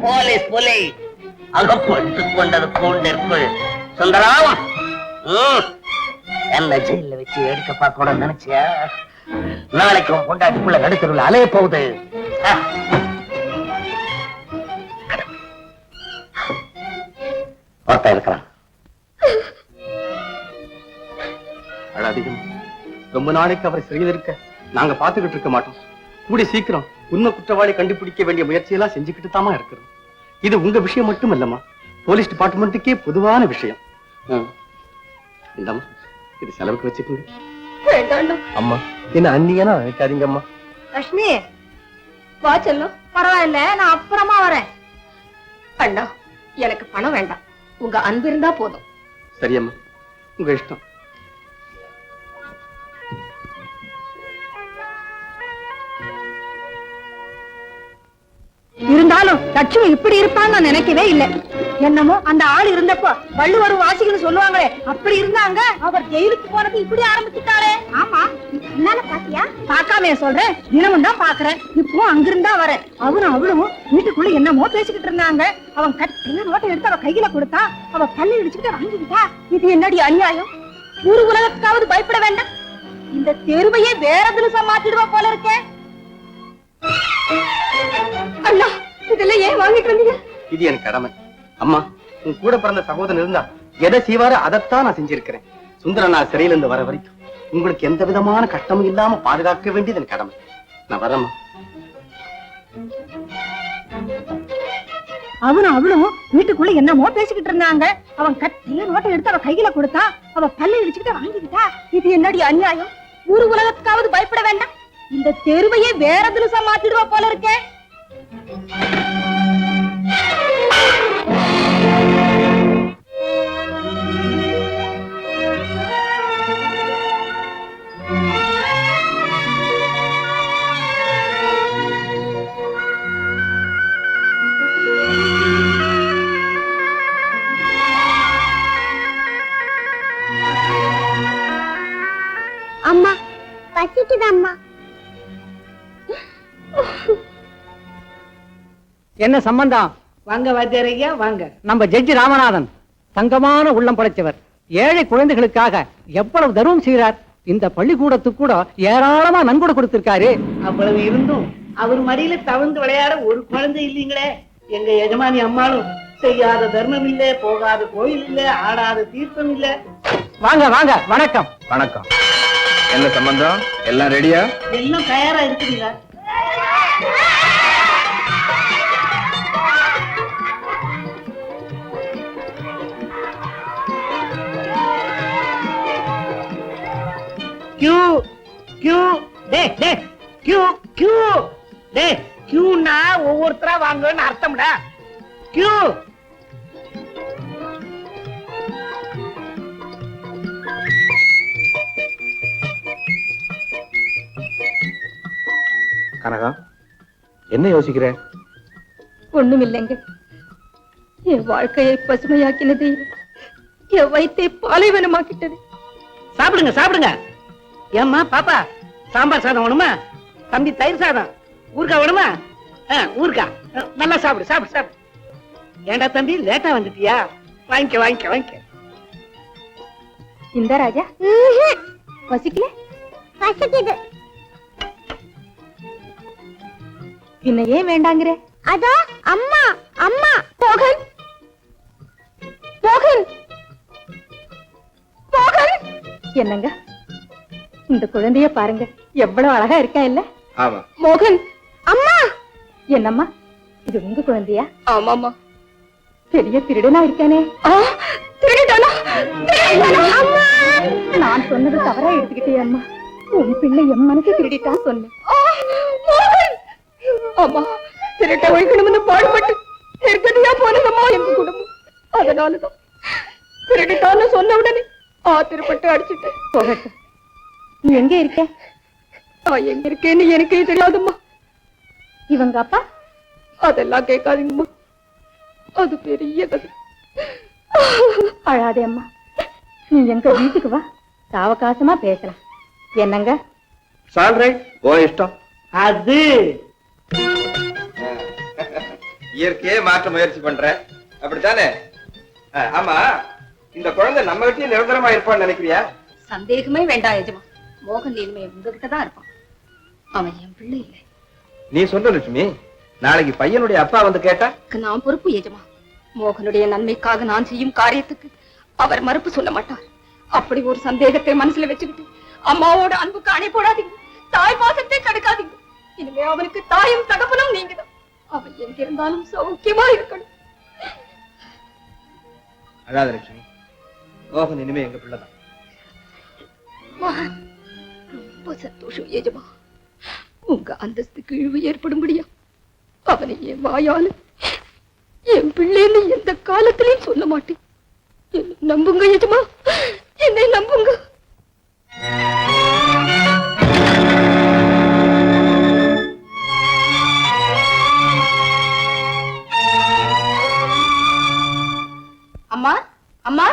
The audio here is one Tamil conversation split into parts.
போலீஸ் புலி அகப்பட்டுக் கொண்டது கூண்டிற்குள். சுந்தரம், என்ன ஜெயில வச்சு எடுக்க பார்க்க நினைச்சியா? நாளைக்கு உன் பொண்டாட்டிக்குள்ள நடுத்தருவில் அலைய போகுது. ஒருத்தன் இருக்கிறான். அதிகம் ரொம்ப நாளைக்கு அவரை சிறையில் இருக்க நாங்க பாத்துக்கிட்டு இருக்க மாட்டோம். கூடி சீக்கிரம் உண்மை குற்றவாளி கண்டுபிடிக்க வேண்டிய முயற்சியெல்லாம் செஞ்சுக்கிட்டு தாமா இருக்கிறோம். இது உங்க விஷயம் மட்டும் இல்லம்மா, போலீஸ் டிபார்ட்மெண்ட்டுக்கே பொதுவான விஷயம். இந்தம்மா, இது செலவுக்கு வச்சுக்கோங்க. அம்மா என்ன அன்னியனா நினைக்காதீங்க அம்மா. லட்சுமி வா செல்லும், பரவாயில்ல, நான் அப்புறமா வரேன். அண்ணா, எனக்கு பணம் வேண்டாம், உங்க அன்பு இருந்தா போதும். சரியம்மா, உங்க இஷ்டம். இருந்தாலும் லட்சுமி இப்படி இருப்பான்னு நான் நினைக்கவே இல்லை. என்னமோ அந்த ஆள் இருந்தப்போ வள்ளுவர் வாசிக்கணும்னு சொல்லுவாங்களே, அப்படி இருந்தாங்க. அவர் ஜெயிலுக்கு போனது இப்படி ஆரம்பிச்சுட்டாரே. ஆமா, என்னால பாத்தியா? பாக்காம சொல்றேன், தினமும் தான் பாக்குறேன். இப்போ அங்கிருந்தா வரேன். அவரும் அவளும் வீட்டுக்குள்ள என்னமோ பேசிக்கிட்டு இருந்தாங்க. அவன் கட்டில நோட்டை எடுத்து அவ கையில கொடுத்தா, அவ பல்லு இடிச்சுக்கிட்டு வாங்கிக்கிட்டா. இது என்னடி அநியாயம்? ஊரு உலகத்துக்காவது பயப்பட வேண்டாம். இந்த தெருவையே வேற தினசா மாத்திடுவா போல இருக்கேன். அண்ணா, இதெல்லாம் ஏன் வாங்கிட்டு வந்தீங்க? இது என் கடமை. அம்மா, உன் கூட பிறந்த சகோதரன் இருந்தா எதை செய்வாரு அதைத்தான் நான் செஞ்சிருக்கிறேன். சுந்தரனா சிறையில இருந்து வர வரைக்கும் உங்களுக்கு எந்த விதமான கஷ்டமும் இல்லாம பாதுகாக்க வேண்டியது என் கடமை. நான் வரேம்மா. அவனும் அவளும் வீட்டுக்குள்ள என்னமோ பேசிக்கிட்டு இருந்தாங்க. அவன் கட்டில நோட்டை எடுத்து அவ கையில கொடுத்தா, அவ பல்ல இடிச்சுக்கிட்டு வாங்கிக்கிட்டா. இது என்னடி அநியாயம்? ஊரு உலகத்துக்காவது பயப்பட வேண்டாம். இந்த தெருவையே வேற தினசா மாத்திடுவா போல இருக்கேன். அம்மா, பசிக்குது அம்மா. என்ன சம்பந்தம்? வாங்க வாத்தியாரையா, வாங்க. நம்ம ஜட்ஜி ராமநாதன் தங்கமான உள்ளம் படைச்சவர். ஏழை குழந்தைகளுக்காக எவ்வளவு தர்மம் செய்கிறார். இந்த பள்ளிக்கூடத்துக்கு கூட ஏராளமா நன்கொடை கொடுத்திருக்காரு. அவ்வளவு இருந்தும் அவர் மடியில தவழ்ந்து விளையாட ஒரு குழந்தை இல்லீங்களே. எங்க எஜமானி அம்மாளும் செய்யாத தர்மம் இல்ல, போகாத கோயில் இல்ல, ஆடாத தீர்த்தம் இல்ல. வாங்க வாங்க, வணக்கம். வணக்கம். என்ன சம்பந்தம்? எல்லாம் ரெடியா? எல்லாம் தயாரா இருக்குதுங்க. கியூ கியூ டே டே கியூ கியூ டே கியூனா ஒவ்வொருத்தரா வாங்கன்னு அர்த்தம்டா. கியூ கனகா, என்ன யோசிக்கிறேன்? ஒண்ணும் இல்லைங்க. என் வாழ்க்கையை பசுமையாக்கினது, என் வயிற்றை பாலைவனமாக்கிட்டது. சாப்பிடுங்க சாப்பிடுங்க. ஏம்மா பாப்பா, சாம்பார் சாதம் வேணுமா? தம்பி தயிர் சாதம், ஊறுகாய் வேணுமா? ஊறுகாய் நல்லா சாப்பிடு சாப்பிடு சாப்பிடு. ஏண்டா தம்பி, லேட்டா வந்துட்டியா? வாங்கிக்க வாங்கிக்க வாங்கிக்க. இந்த ராஜா பசிக்கல? பசிக்குது. பின்ன ஏன் வேண்டாங்கிற? அதோ அம்மா அம்மா. மோகன் மோகன் மோகன். என்னங்க, இந்த குழந்தைய பாருங்க, எவ்வளவு அழகா இருக்கா இல்ல? ஆமா. மோகன். அம்மா. என்னம்மா, இது உங்க குழந்தையா? ஆமாமா. பெரிய திருடனா இருக்கானே. திருடனா? அம்மா, நான் சொன்னது தவறா எடுத்துக்கிட்டே அம்மா. உன் பிள்ளை என் மனசு திருடிட்டான் சொன்னேன். அம்மா, திருட்ட ஒழிக்கணும்னு பாடுபட்டு திருக்கடியா போனதம்மா எங்க குடும்பம். அதனாலதான் திருடிட்டான்னு சொன்ன உடனே ஆத்திரப்பட்டு அடிச்சுட்டேன். போகட்டும், நீ எங்க இருக்க? நான் எங்க இருக்கேன்னு எனக்கே தெரியாதும்மா. இவங்க அப்பா? அதெல்லாம் கேட்காதீங்கம்மா, அது பெரிய கதை. அழாதே அம்மா, நீ எங்க வீட்டுக்கு வா, சாவகாசமா பேசலாம். என்னங்க? சால்ரைட், ஓ இஷ்டம். அது இயற்கையே மாற்ற முயற்சி பண்ற அப்படித்தானே? ஆமா, இந்த குழந்தை நம்ம கிட்டே நிரந்தரமா இருப்பான்னு நினைக்கிறியா? சந்தேகமே வேண்டாம் எஜமா. மோகன் இனிமே உங்ககிட்ட தான் இருப்பான். அவன் என் பிள்ளை இல்லை. நீ சொல்ற லட்சுமி, நாளைக்கு பையனுடைய அப்பா வந்து கேட்டா? நான் பொறுப்பு எஜமா. மோகனுடைய நன்மைக்காக நான் செய்யும் காரியத்துக்கு அவர் மறுப்பு சொல்ல மாட்டார். அப்படி ஒரு சந்தேகத்தை மனசுல வச்சுக்கிட்டு அம்மாவோட அன்புக்கு அணை போடாதீங்க, தாய் பாசத்தை கடுக்காதீங்க. இனிமே அவனுக்கு தாயும் தகப்பனும் நீங்கதான். அவன் எங்கிருந்தாலும் சௌக்கியமா இருக்கணும். அழாத லட்சுமி, மோகன் இனிமே எங்க பிள்ளைதான். ரொம்ப சந்தோஷம் எஜமா. உங்க அந்தஸ்துக்கு இழிவு ஏற்படும்படியா அவனை என் வாயால என் பிள்ளைன்னு எந்த காலத்திலையும் சொல்ல மாட்டேன். என்னை நம்புங்க எஜமா, என்னை நம்புங்க. அம்மா அம்மா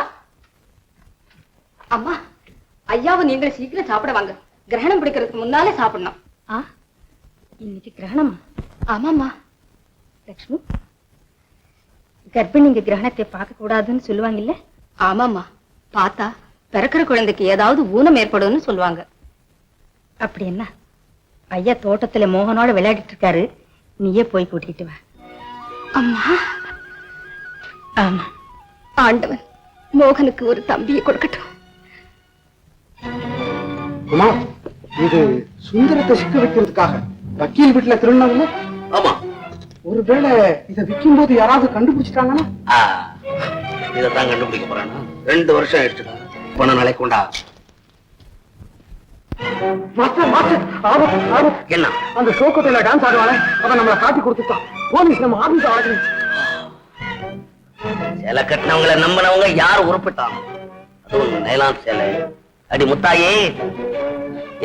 அம்மா, ஐயாவை நீங்கள் சீக்கிரம் சாப்பிட வாங்க. கிரகணம் பிடிக்கிறதுக்கு முன்னாலே சாப்பிடணும். இன்னைக்கு கிரகணமா? ஆமாம்மா. லட்சுமி, கர்ப்பிணிங்க கிரகணத்தை பார்க்க கூடாதுன்னு சொல்லுவாங்கல்ல? ஆமாம்மா, பார்த்தா பிறக்கிற குழந்தைக்கு ஏதாவது ஊனம் ஏற்படும்னு சொல்லுவாங்க. அப்படி என்ன? ஐயா தோட்டத்துல மோகனோட விளையாடிட்டு இருக்காரு, நீயே போய் கூட்டிட்டு வா. அம்மா. ஆமா, ஆண்டவன் மோகனுக்கு ஒரு தம்பியை கொடுக்கட்டும். அம்மா, இது சுந்தரத்தை சிக்க வைக்கிறதுக்காக வக்கீல் வீட்டுல திருநாங்க. ஆமா, ஒருவேளை இதை விற்கும் போது யாராவது கண்டுபிடிச்சிட்டாங்கன்னா? இதைத்தான் கண்டுபிடிக்க போறானா? 2 வருஷம் ஆயிடுச்சுடா. போன நாளைக்கு கொண்டா. மாஸ்டர் மாஸ்டர், ஆபத்து ஆபத்து. என்ன? அந்த ஷோக்கோட்டையில டான்ஸ் ஆடுவானே, அவன் நம்மளை காட்டி கொடுத்துட்டான். போலீஸ் நம்ம ஆபீஸ் ஆடுது. சேலை கட்டினவங்களை நம்பினவங்க யார் உருப்பிட்டாங்க? அதுவும் நைலான் சேலை. அடி முத்தாயே,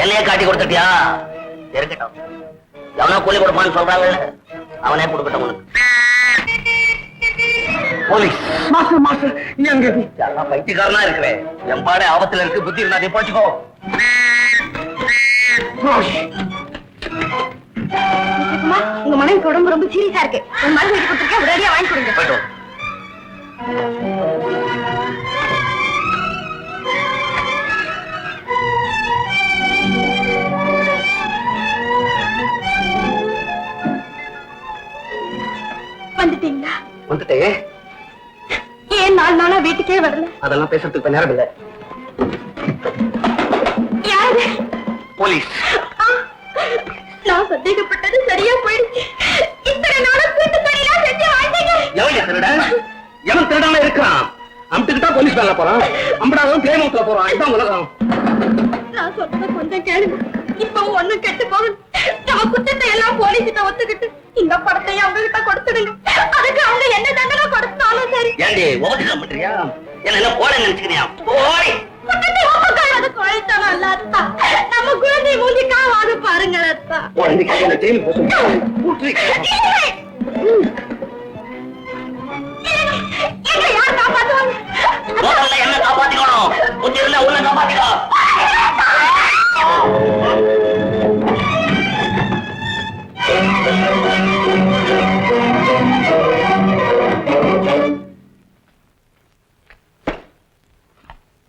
என்னையே காட்டி கொடுத்துட்டியா? இருக்கட்டும், எவனா கூலி கொடுப்பான்னு சொல்றாங்க, அவனே கொடுக்கட்டும் உனக்கு. போலீஸ். மாஸ்டர் மாஸ்டர், எங்க எல்லாம் பைத்தியக்காரனா இருக்கிறேன். என் பாடு ஆபத்துல இருக்கு, புத்தி இருந்தா நீ போச்சுக்கோ. உங்க மனைவிக்கு உடம்பு ரொம்ப சீரியஸா இருக்கு. உங்க மருந்து எடுத்து கொடுத்துருக்கேன், உடனடியா வாங்கி கொடுங்க. போயிட்டு வா. வந்துட்டீங்களா? வந்துட்டே. ஏன் 4 நாளா வீட்டுக்கே வரல? அதெல்லாம் பேசுறதுக்கு இப்ப நேரம் இல்ல. யாரு? போலீஸ். நான் சந்தேகப்பட்டது சரியா போயிடுச்சு. இத்தனை நாளா கூட்டு பணிலாம் செஞ்சு வாழ்ந்தீங்க. எவன் திருடன்? எவன் திருடாம இருக்கிறான்? அம்பிட்டுக்கிட்டா போலீஸ் வேலை போறான், அம்படாவும் கிளேமத்துல போறான். இதான் உலகம். நான் சொல்றத கொஞ்சம் கேளுங்க. இப்ப ஒண்ணும் கெட்டு போகுது. நம்ம குற்றத்தை எல்லாம் போலீஸ்கிட்ட ஒத்துக்கிட்டு இந்த படத்தையும் அவங்க கிட்ட கொடுத்துடுங்க. அதுக்கு அவங்க என்ன தண்டனை கொடுத்தாலும் சரி. ஏண்டி ஓவர்கம் பண்றியா? என்ன போல நினைச்சுக்கிறியா? போய் குற்றத்தை ஒப்புக்காத குழைத்தாலும் அல்ல அத்தா. நம்ம குழந்தை மூஞ்சிக்காவது பாருங்க அத்தா. குழந்தை கையில ஜெயிலுக்கு போட்டு கூட்டி. எங்க யார் காப்பாத்துவாங்க? முதல்ல என்ன காப்பாத்திக்கணும், புத்தி இருந்தா உள்ள காப்பாத்திக்கோ.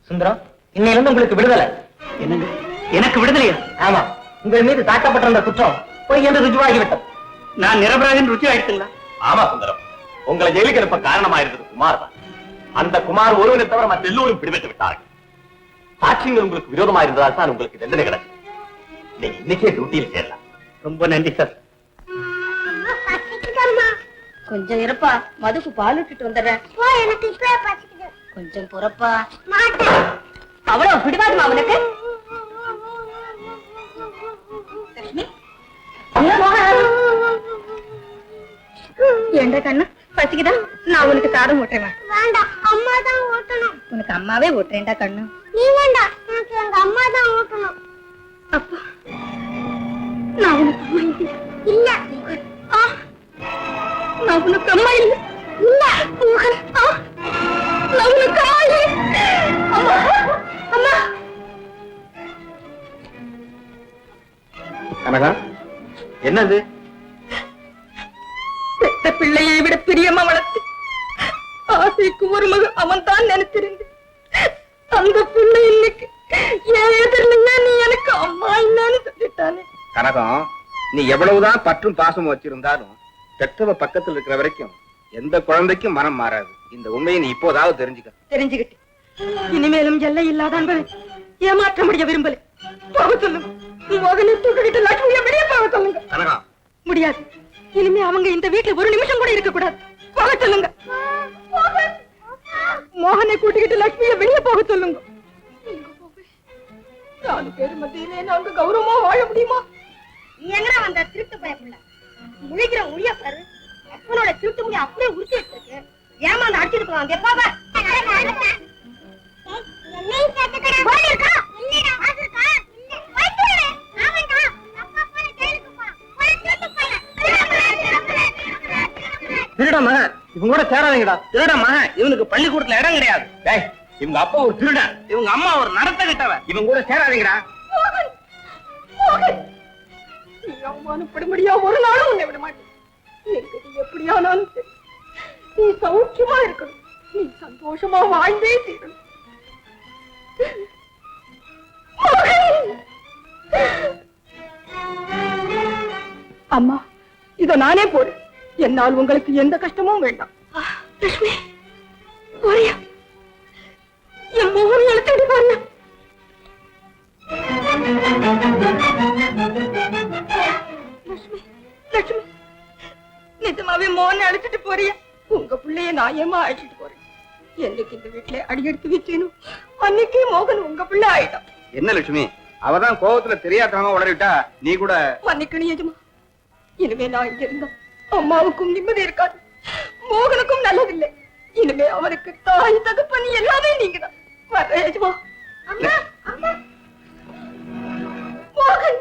சுந்தரம், இன்னையிலிருந்து உங்களுக்கு விடுதலை. என்னங்க, எனக்கு விடுதலையா? ஆமா, உங்கள் மீது தாக்கப்பட்டிருந்த குற்றம் பொய் என்று ருஜுவாகிவிட்டது. நான் நிரபராதன் ருச்சி ஆயிடுச்சுங்களா? ஆமா சுந்தரம், உங்களை ஜெயிலுக்கு அனுப்ப காரணமா இருந்தது குமார் தான். அந்த குமார் ஒருவரை தவிர மற்ற எல்லோரும் பிடிபட்டு விட்டார்கள். சாட்சியங்கள் உங்களுக்கு விரோதமா இருந்ததால் தான் உங்களுக்கு தண்டனை கிடைச்சது. நீங்க இன்னைக்கே டியூட்டியில் சேரலாம். ரொம்ப நன்றி சார். கொஞ்சம் இருப்பா, மதுக்கு பால் விட்டுட்டு வந்துடுறேன். எனக்கு இப்பவே பசிக்குது. கொஞ்சம் பொறப்பா. மாட்டேன். அவ்வளவு பிடிவாதமா அவனுக்கு? லட்சுமி, ஏண்டா கண்ணு பசிக்குதா? நான் உனக்கு சாதம் ஊட்டுறேன். வேண்டாம், அம்மா தான் ஊட்டணும். உனக்கு அம்மாவே ஊட்டுறேன்டா கண்ணு. நீ வேண்டாம், எனக்கு எங்க அம்மா தான் ஊட்டணும். அப்பா, நான் உனக்கு அம்மா இல்லை. இல்ல. நான் உனக்கு அம்மா இல்லை. இல்ல. மோகன், நான் உனக்கு அம்மா இல்லை. அம்மா, அம்மா. கனகா, என்னது? பெத்த பிள்ளையை விட பிரியமா வளர்த்து ஆசைக்கு ஒரு மகன் அவன் தான் நினைச்சிருந்து அந்த பிள்ளை இன்னைக்கு என் எதிரில நீ எனக்கு அம்மா என்னன்னு சொல்லிட்டானே. கனகம், நீ எவ்வளவுதான் பற்றும் பாசமும் வச்சிருந்தாலும் பெற்றவ பக்கத்துல இருக்கிற வரைக்கும் எந்த குழந்தைக்கும் மனம் மாறாது. இந்த உண்மையை நீ இப்போதாவது தெரிஞ்சுக்க. தெரிஞ்சுக்கிட்டு இனிமேலும் எல்லை இல்லாத அன்பை ஏமாற்ற முடிய விரும்பல. போக சொல்லுங்க. மகனை தூக்கிட்டு லட்சுமியை வெளியே போக சொல்லுங்க. கனகம், முடியாது. இனிமே அவங்க இந்த வீட்டுல ஒரு நிமிஷம் கூட இருக்க கூடாது. போக சொல்லுங்க. மோகனை கூட்டிக்கிட்டு லட்சுமியை வெளியே போக சொல்லுங்க. நாலு பேர் மத்தியிலே நாங்க கௌரவமா வாழ முடியுமா? நீ எங்கடா வந்த திருட்டு பயப்புள்ள? முழிக்கிற முடிய பாரு. அப்பனோட திருட்டு முடிய அப்படியே உருட்டி வச்சிருக்கு. ஏமாந்து அடிச்சிட்டு போவாங்க. எப்பா திருடா மகன், இவங்க கூட சேராதீங்கடா. திருட மகன், இவனுக்கு பள்ளிக்கூடத்துல இடம் கிடையாது. டேய், இவங்க அப்பா ஒரு திருடன், இவங்க அம்மா ஒரு நடத்த கிட்டவ. இவன் கூட சேராதீங்கடா. நீ அவமானப்படும்படியா ஒரு நாளும் உன்னை விட மாட்டேன். எனக்கு நீ எப்படியானாலும் சரி, நீ சௌக்கியமா இருக்கணும். நீ சந்தோஷமா வாழ்ந்தே தீரணும். அம்மா, இத நானே போடு. என்னால் உங்களுக்கு எந்த கஷ்டமும் வேண்டாம். லட்சுமி, போறியா? என் மோகன் எழுத்துட்டு பாருங்க. லட்சுமி, லட்சுமி, நிஜமாவே மோகனை அழைச்சிட்டு போறியா? உங்க பிள்ளைய நான் ஏமா அழைச்சிட்டு போறேன்? என்னைக்கு இந்த வீட்டுல அடியெடுத்து வச்சேனோ அன்னைக்கு மோகன் உங்க பிள்ளை ஆயிட்டான். என்ன லட்சுமி, அவதான் கோபத்துல தெரியாதவங்க உளறிட்டா, நீ கூட மன்னிக்கணும் எஜமா. இனிமே நான் இங்க இருந்தோம் அம்மாவுக்கும் நிம்மதி இருக்காது, மோகனுக்கும் நல்லதில்லை. இனிமே அவருக்கு தாய் தகப்பன் எல்லாமே நீங்க தான். வர்ற எஜமா. மோகன்